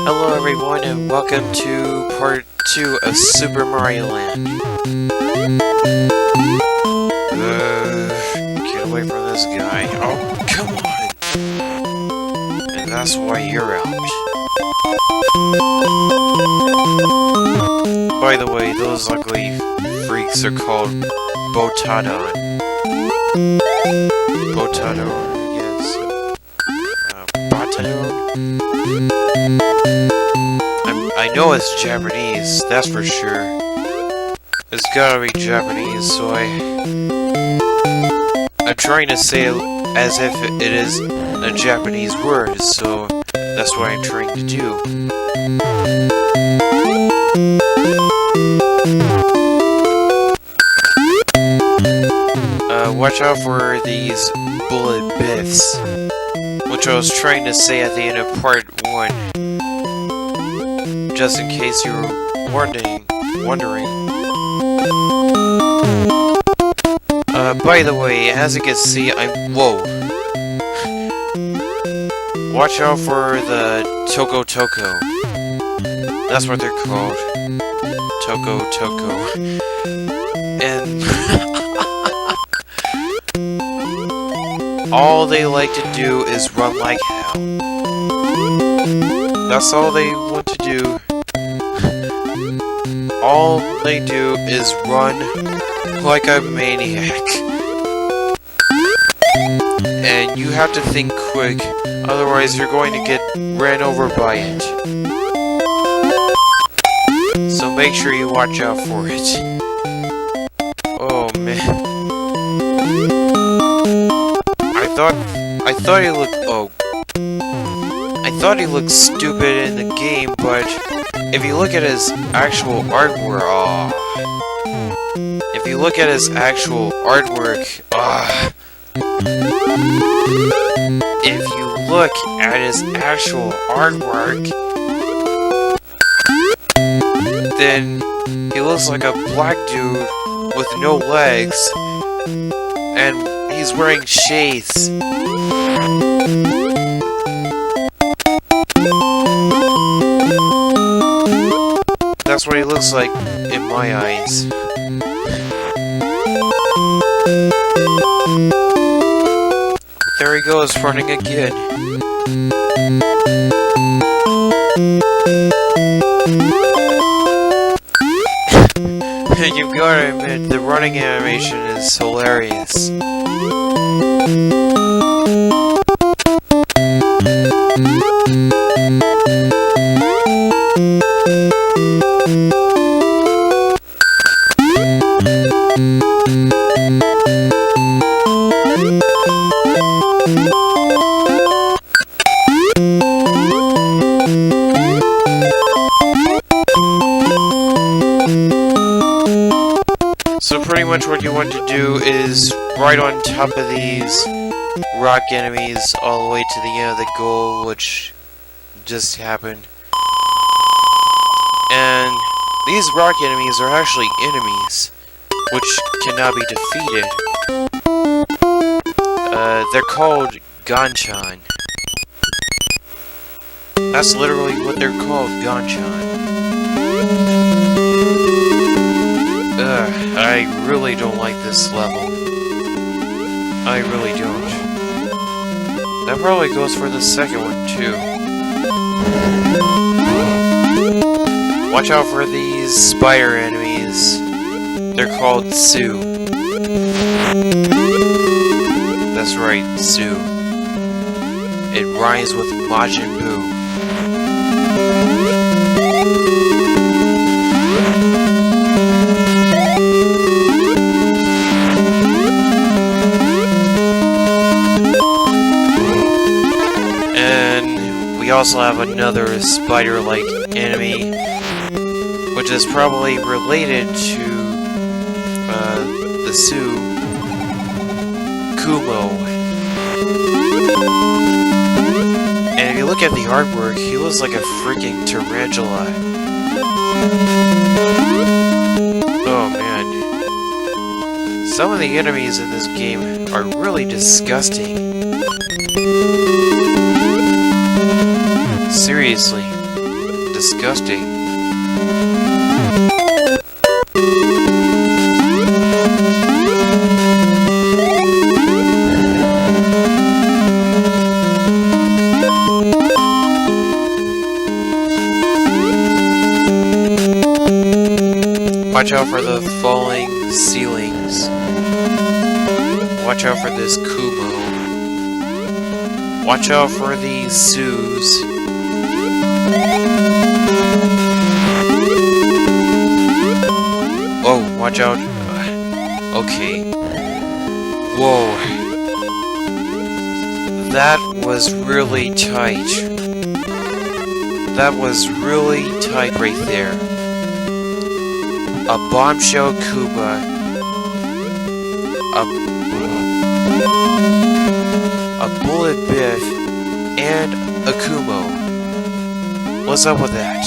Hello everyone and welcome to part 2 of Super Mario Land. Get away from this guy. Oh, come on! And that's why you're out. By the way, those ugly freaks are called Botadon. Botadon, yes. Botadon? I know it's Japanese, that's for sure. It's gotta be Japanese, so I'm trying to say it as if it is a Japanese word, so that's what I'm trying to do. Watch out for these bullet biffs, which I was trying to say at the end of part 1. Just in case you were wondering. By the way, as you can see, whoa. Watch out for the Toko Toko. That's what they're called. Toko Toko. And all they like to do is run like hell. That's all they want to do. All they do is run like a maniac. And you have to think quick, otherwise you're going to get ran over by it. So make sure you watch out for it. Oh man. I thought he looked stupid in the game, but if you look at his actual artwork, if you look at his actual artwork, then he looks like a black dude with no legs, and he's wearing shades. That's what he looks like in my eyes. There he goes, running again. You've gotta admit, the running animation is hilarious. So pretty much what you want to do is right on top of these rock enemies all the way to the end of the goal, which just happened. And these rock enemies are actually enemies, which cannot be defeated. They're called Ganchan. That's literally what they're called, Ganchan. I really don't like this level. I really don't. That probably goes for the second one, too. Watch out for these spider enemies. They're called Sue. That's right, Sue. It rhymes with Majin Buu. We also have another spider-like enemy, which is probably related to the Sue, Kumo. And if you look at the artwork, he looks like a freaking tarantula. Oh man. Some of the enemies in this game are really disgusting. Seriously. disgusting. Watch out for the falling ceilings. Watch out for this Kumo. Watch out for these Zoos. Oh, watch out. Okay. Whoa. That was really tight. That was really tight right there. A bombshell Koopa. A bullet Biff. And a Kumo. What's up with that?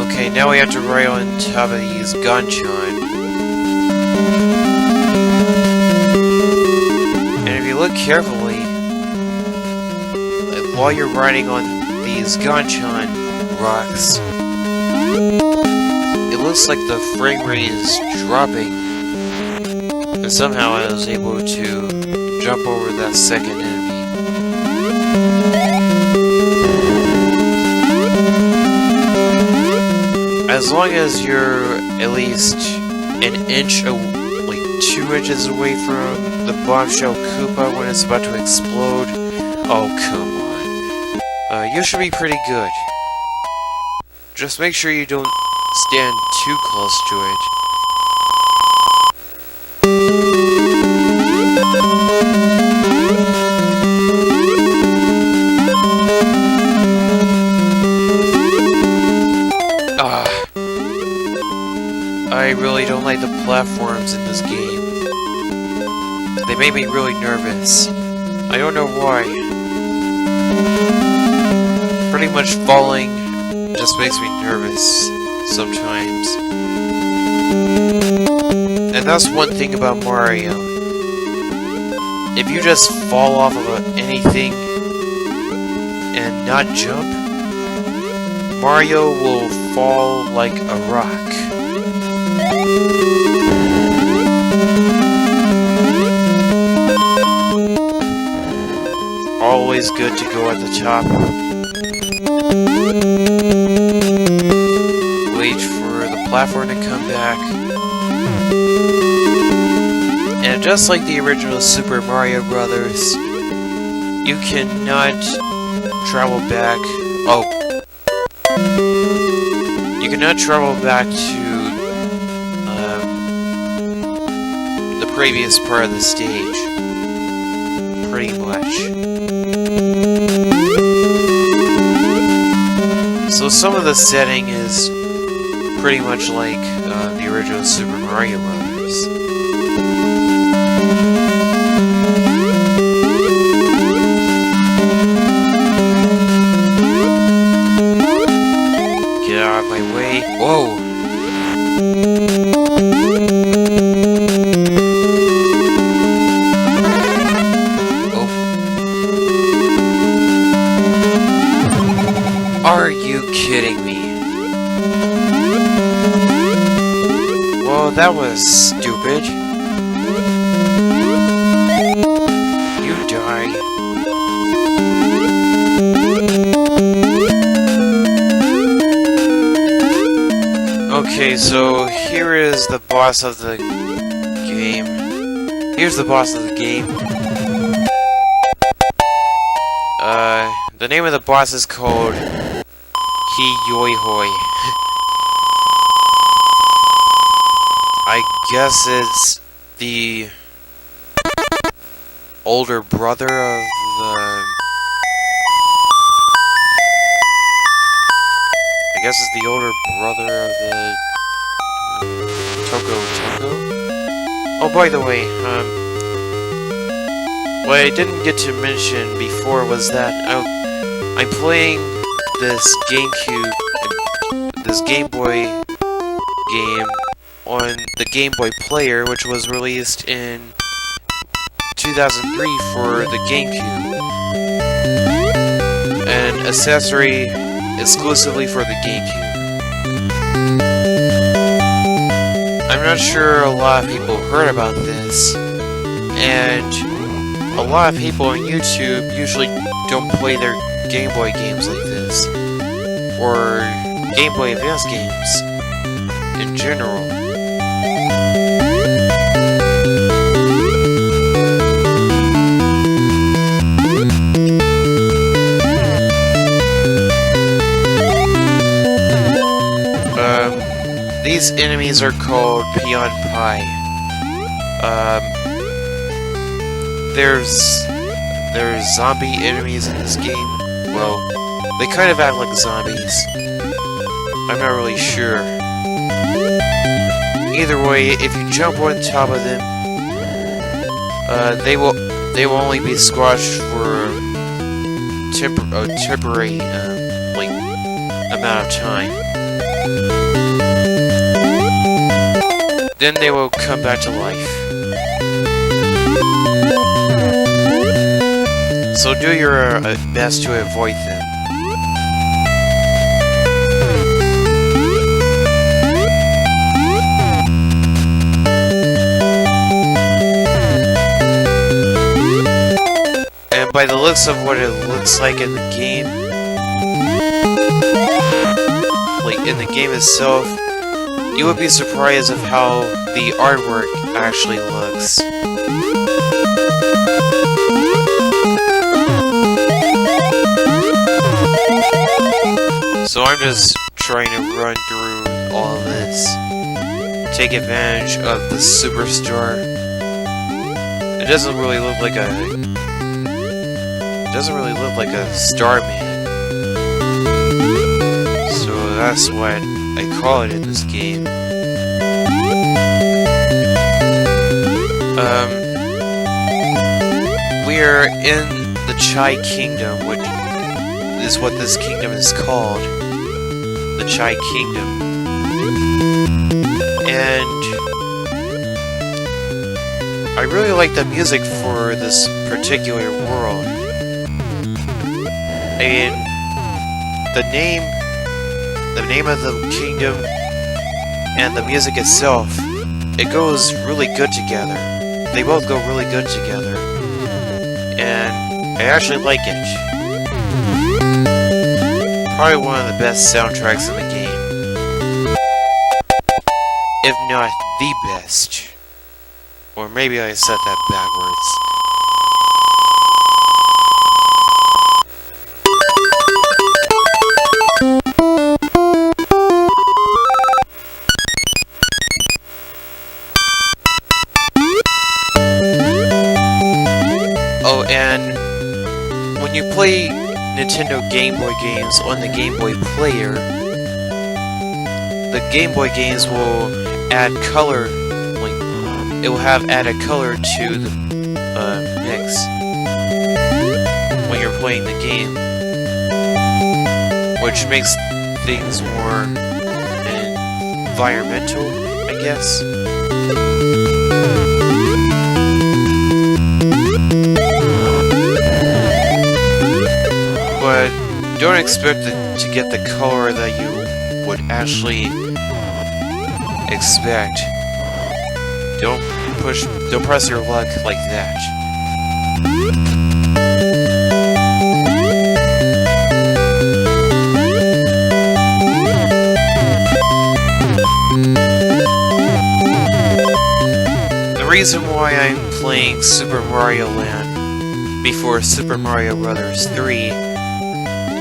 Okay, now we have to ride on top of these Ganchan. And if you look carefully, while you're riding on these Ganchan rocks, it looks like the frame rate is dropping. And somehow I was able to jump over that second enemy. As long as you're at least an inch, like 2 inches away from the bombshell Koopa when it's about to explode, oh come on. You should be pretty good. Just make sure you don't stand too close to it. I really don't like the platforms in this game. They make me really nervous. I don't know why. Pretty much falling just makes me nervous sometimes. And that's one thing about Mario. If you just fall off of anything and not jump, Mario will fall like a rock. Always good to go at the top. Wait for the platform to come back. And just like the original Super Mario Brothers, you cannot travel back. Oh. You cannot travel back to the previous part of the stage. Pretty much. So some of the setting is pretty much like the original Super Mario Brothers. Get out of my way. Whoa! Are you kidding me? Well, that was stupid. You die. Okay, so here is the boss of the game. Here's the boss of the game. The name of the boss is called Hoi. I guess it's the older brother of the... I guess it's the older brother of the... Toko. Oh, by the way, what I didn't get to mention before was that I'm playing this Game Boy game on the Game Boy Player, which was released in 2003 for the GameCube. An accessory exclusively for the GameCube. I'm not sure a lot of people heard about this, and a lot of people on YouTube usually don't play their Game Boy games like this, or Game Boy Advance games in general. These enemies are called Peon Pie. There's zombie enemies in this game. Well, they kind of act like zombies. I'm not really sure. Either way, if you jump on top of them, they will only be squashed for temporary like amount of time. Then they will come back to life. So do your best to avoid them. And by the looks of what it looks like in the game, like in the game itself, you would be surprised of how the artwork actually looks. So I'm just trying to run through all of this, take advantage of the superstar. It doesn't really look like a Starman. So that's what I call it in this game. We are in the Chai Kingdom, which is what this kingdom is called. The Chai Kingdom. And I really like the music for this particular world. And the name of the kingdom and the music itself, it goes really good together. They both go really good together. And I actually like it. Probably one of the best soundtracks in the game. If not the best. Or maybe I said that backwards. Oh, and when you play Nintendo Game Boy games on the Game Boy player, the Game Boy games will add color, like, it will have added color to the mix when you're playing the game, which makes things more environmental, I guess. But don't expect to get the color that you would actually expect. Don't press your luck like that. The reason why I'm playing Super Mario Land before Super Mario Bros. 3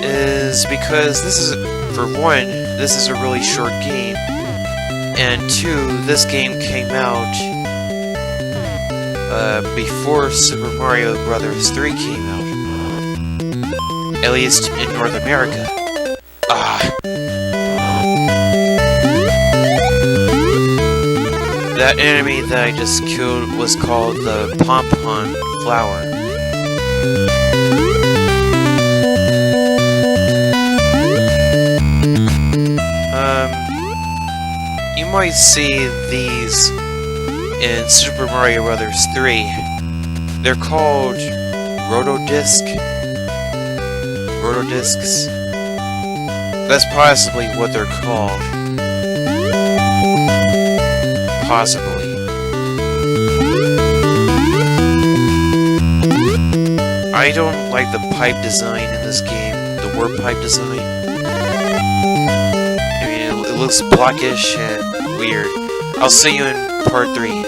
is because this is, for one, this is a really short game, and two, this game came out before Super Mario Bros. 3 came out, at least in North America. That enemy that I just killed was called the Pompon Flower. You might see these in Super Mario Bros. 3, They're called Rotodiscs. That's possibly what they're called. Possibly. I don't like the pipe design in this game. The warp pipe design. I mean, it looks blackish and weird. I'll see you in part 3.